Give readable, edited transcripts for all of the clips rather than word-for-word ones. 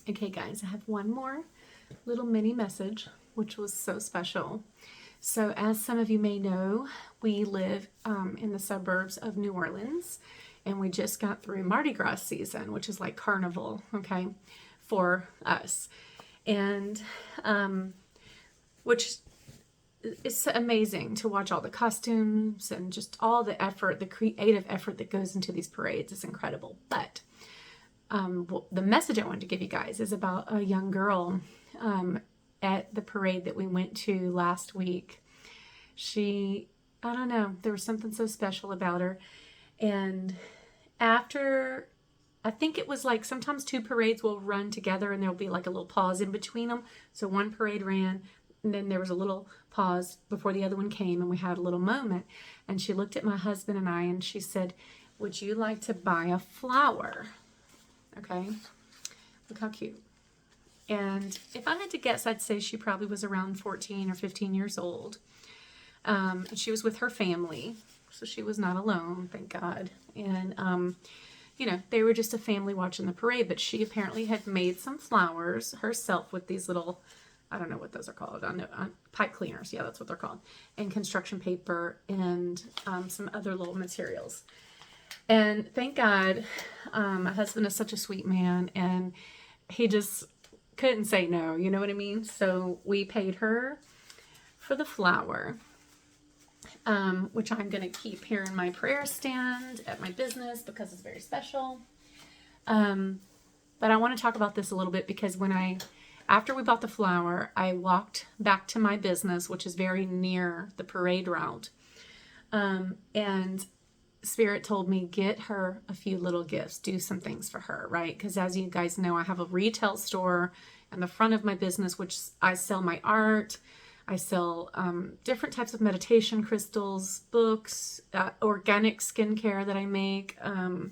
Okay, guys, I have one more little mini message, which was so special. So, as some of you may know, we live in the suburbs of New Orleans, and we just got through Mardi Gras season, which is like carnival, okay, for us. And which it's amazing to watch all the costumes and just all the effort, the creative effort that goes into these parades. It's incredible. But the message I wanted to give you guys is about a young girl at the parade that we went to last week. I don't know, there was something so special about her. And after, I think it was like sometimes two parades will run together and there'll be like a little pause in between them. So one parade ran and then there was a little pause before the other one came and we had a little moment. And she looked at my husband and I and she said, "Would you like to buy a flower?" Okay, look how cute. And if I had to guess, I'd say she probably was around 14 or 15 years old. She was with her family, so she was not alone, thank God. And, they were just a family watching the parade, but she apparently had made some flowers herself with these little, I don't know what those are called, pipe cleaners, yeah, that's what they're called, and construction paper and some other little materials. And thank God, my husband is such a sweet man, and he just couldn't say no, you know what I mean? So we paid her for the flower, which I'm going to keep here in my prayer stand at my business because it's very special. But I want to talk about this a little bit because after we bought the flower, I walked back to my business, which is very near the parade route. And Spirit told me, get her a few little gifts, do some things for her, right? Because as you guys know, I have a retail store in the front of my business, which I sell my art. I sell different types of meditation crystals, books, organic skincare that I make, a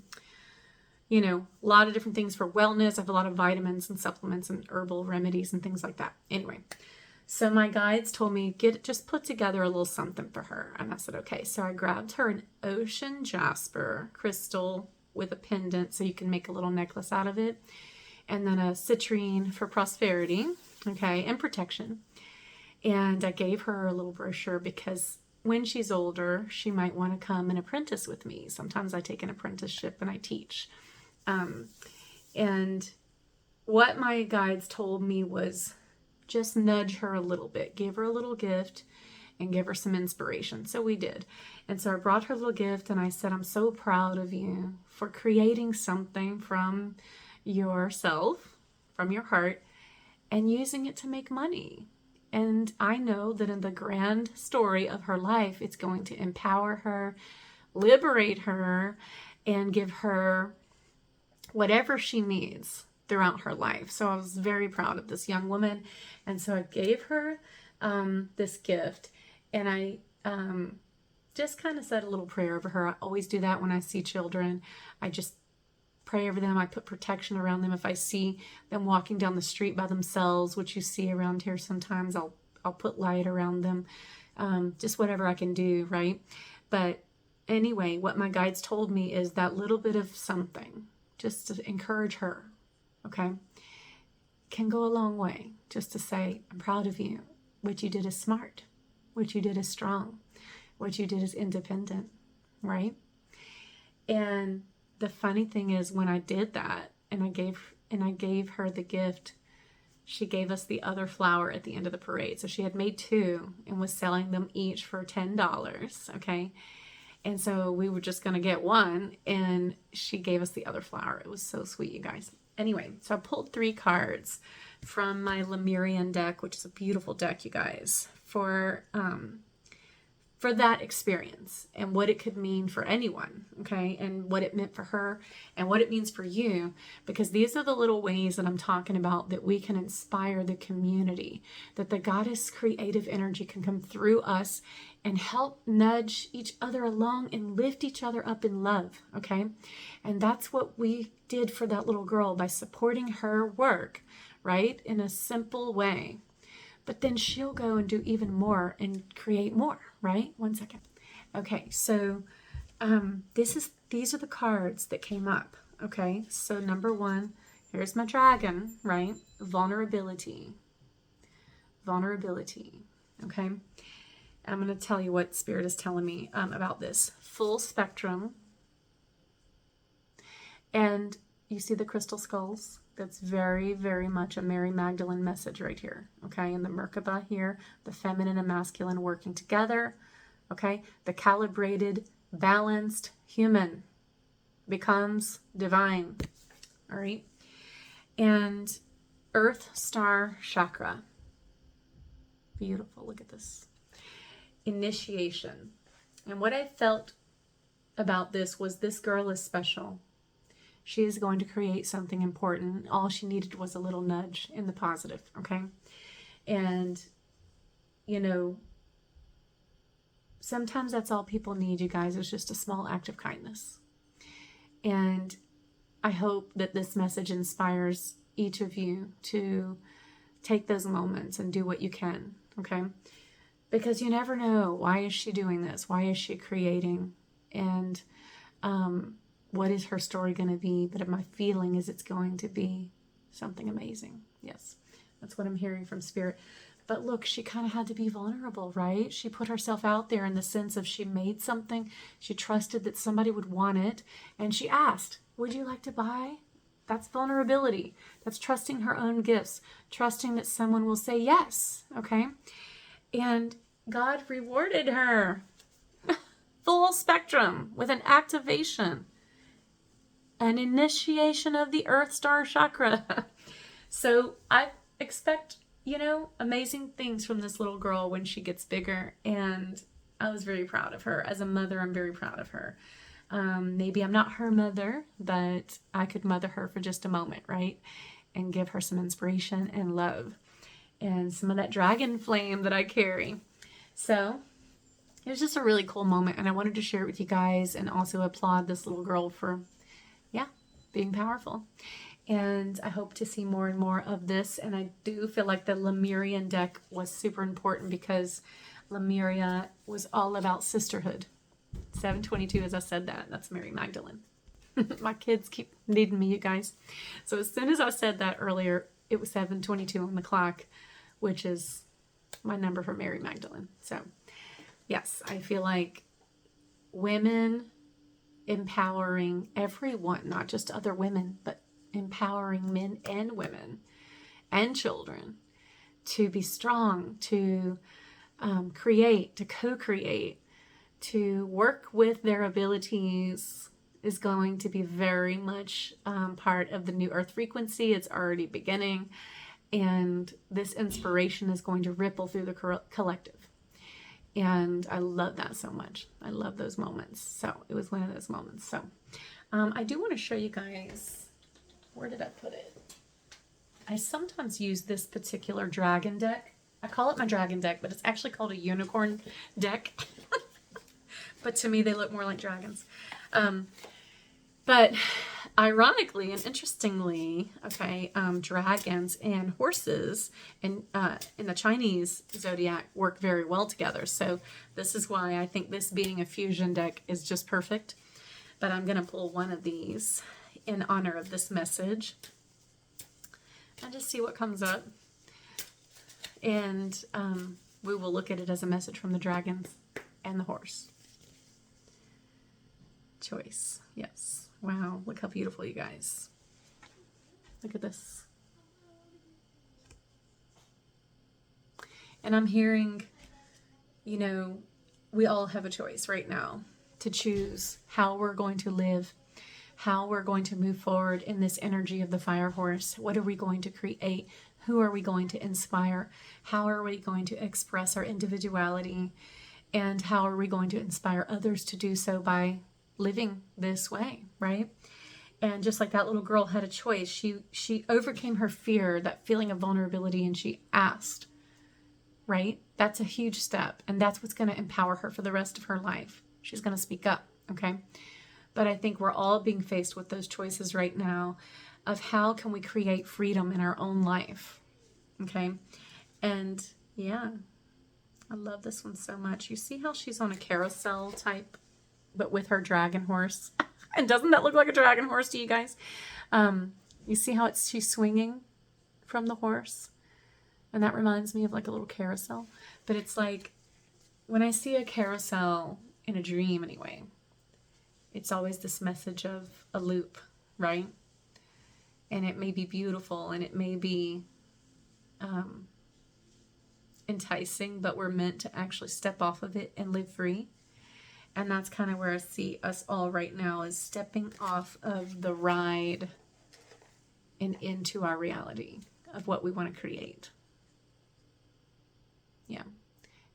lot of different things for wellness. I have a lot of vitamins and supplements and herbal remedies and things like that. Anyway, so my guides told me, just put together a little something for her. And I said, okay. So I grabbed her an ocean jasper crystal with a pendant so you can make a little necklace out of it. And then a citrine for prosperity, okay, and protection. And I gave her a little brochure because when she's older, she might want to come and apprentice with me. Sometimes I take an apprenticeship and I teach. And what my guides told me was, just nudge her a little bit, give her a little gift and give her some inspiration. So we did. And so I brought her a little gift and I said, I'm so proud of you for creating something from yourself, from your heart, and using it to make money. And I know that in the grand story of her life, it's going to empower her, liberate her, and give her whatever she needs throughout her life. So I was very proud of this young woman. And so I gave her this gift and I just kind of said a little prayer over her. I always do that when I see children. I just pray over them. I put protection around them. If I see them walking down the street by themselves, which you see around here sometimes, I'll put light around them. Just whatever I can do, right? But anyway, what my guides told me is that little bit of something just to encourage her, okay, can go a long way. Just to say, I'm proud of you. What you did is smart. What you did is strong. What you did is independent, right? And the funny thing is, when I did that and I gave her the gift, she gave us the other flower at the end of the parade. So she had made two and was selling them each for $10, okay? And so we were just going to get one, and she gave us the other flower. It was so sweet, you guys. Anyway, so I pulled 3 cards from my Lemuria deck, which is a beautiful deck, you guys, for that experience and what it could mean for anyone, okay, and what it meant for her and what it means for you, because these are the little ways that I'm talking about that we can inspire the community, that the goddess creative energy can come through us and help nudge each other along and lift each other up in love, okay? And that's what we did for that little girl by supporting her work, right, in a simple way. But then she'll go and do even more and create more, right? One second. Okay, so these are the cards that came up, okay? So number 1 Here's my dragon, right? Vulnerability. Vulnerability. Okay. I'm going to tell you what Spirit is telling me about this. Full spectrum. And you see the crystal skulls? That's very, very much a Mary Magdalene message right here. Okay. And the Merkaba here, the feminine and masculine working together. Okay. The calibrated, balanced human becomes divine. All right. And Earth Star Chakra. Beautiful. Look at this. Initiation. And what I felt about this was this girl is special. She is going to create something important. All she needed was a little nudge in the positive, okay? And, you know, sometimes that's all people need, you guys, is just a small act of kindness. And I hope that this message inspires each of you to take those moments and do what you can, okay? Because you never know, why is she doing this? Why is she creating? And what is her story going to be? But my feeling is it's going to be something amazing. Yes, that's what I'm hearing from Spirit. But look, she kind of had to be vulnerable, right? She put herself out there in the sense of she made something. She trusted that somebody would want it. And she asked, would you like to buy? That's vulnerability. That's trusting her own gifts. Trusting that someone will say yes, okay? And God rewarded her. Full spectrum with an activation. An initiation of the Earth Star Chakra. So I expect, you know, amazing things from this little girl when she gets bigger. And I was very proud of her. As a mother, I'm very proud of her. Maybe I'm not her mother, but I could mother her for just a moment, right? And give her some inspiration and love. And some of that dragon flame that I carry. So it was just a really cool moment. And I wanted to share it with you guys and also applaud this little girl for, being powerful. And I hope to see more and more of this. And I do feel like the Lemurian deck was super important because Lemuria was all about sisterhood. 722, as I said that, that's Mary Magdalene. My kids keep needing me, you guys. So as soon as I said that earlier, it was 722 on the clock, which is my number for Mary Magdalene. So yes, I feel like women empowering everyone, not just other women, but empowering men and women and children to be strong, to create, to co-create, to work with their abilities is going to be very much part of the new earth frequency. It's already beginning, and this inspiration is going to ripple through the collective. And I love that so much. I love those moments. So it was one of those moments. So I do want to show you guys, where did I put it? I sometimes use this particular dragon deck. I call it my dragon deck, but it's actually called a unicorn deck. But to me, they look more like dragons. But ironically and interestingly, okay, dragons and horses in the Chinese zodiac work very well together. So this is why I think this being a fusion deck is just perfect. But I'm going to pull one of these in honor of this message and just see what comes up. And we will look at it as a message from the dragons and the horse. Choice. Yes. Wow. Look how beautiful, you guys. Look at this. And I'm hearing, you know, we all have a choice right now to choose how we're going to live, how we're going to move forward in this energy of the fire horse. What are we going to create? Who are we going to inspire? How are we going to express our individuality? And how are we going to inspire others to do so by living this way, right? And just like that little girl had a choice, she overcame her fear, that feeling of vulnerability, and she asked, right? That's a huge step, and that's what's going to empower her for the rest of her life. She's going to speak up, okay? But I think we're all being faced with those choices right now of how can we create freedom in our own life, okay? And yeah, I love this one so much. You see how she's on a carousel type, but with her dragon horse. And doesn't that look like a dragon horse to you guys? You see how she's swinging from the horse? And that reminds me of like a little carousel. But it's like, when I see a carousel in a dream anyway, it's always this message of a loop, right? And it may be beautiful and it may be enticing, but we're meant to actually step off of it and live free. And that's kind of where I see us all right now, is stepping off of the ride and into our reality of what we want to create. Yeah.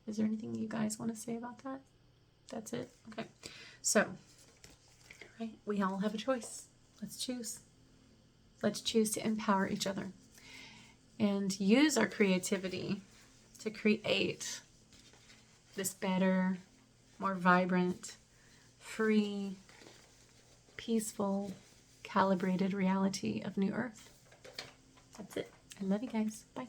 Is there anything you guys want to say about that? That's it? Okay. So, right, we all have a choice. Let's choose. Let's choose to empower each other and use our creativity to create this better, more vibrant, free, peaceful, calibrated reality of New Earth. That's it. I love you guys. Bye.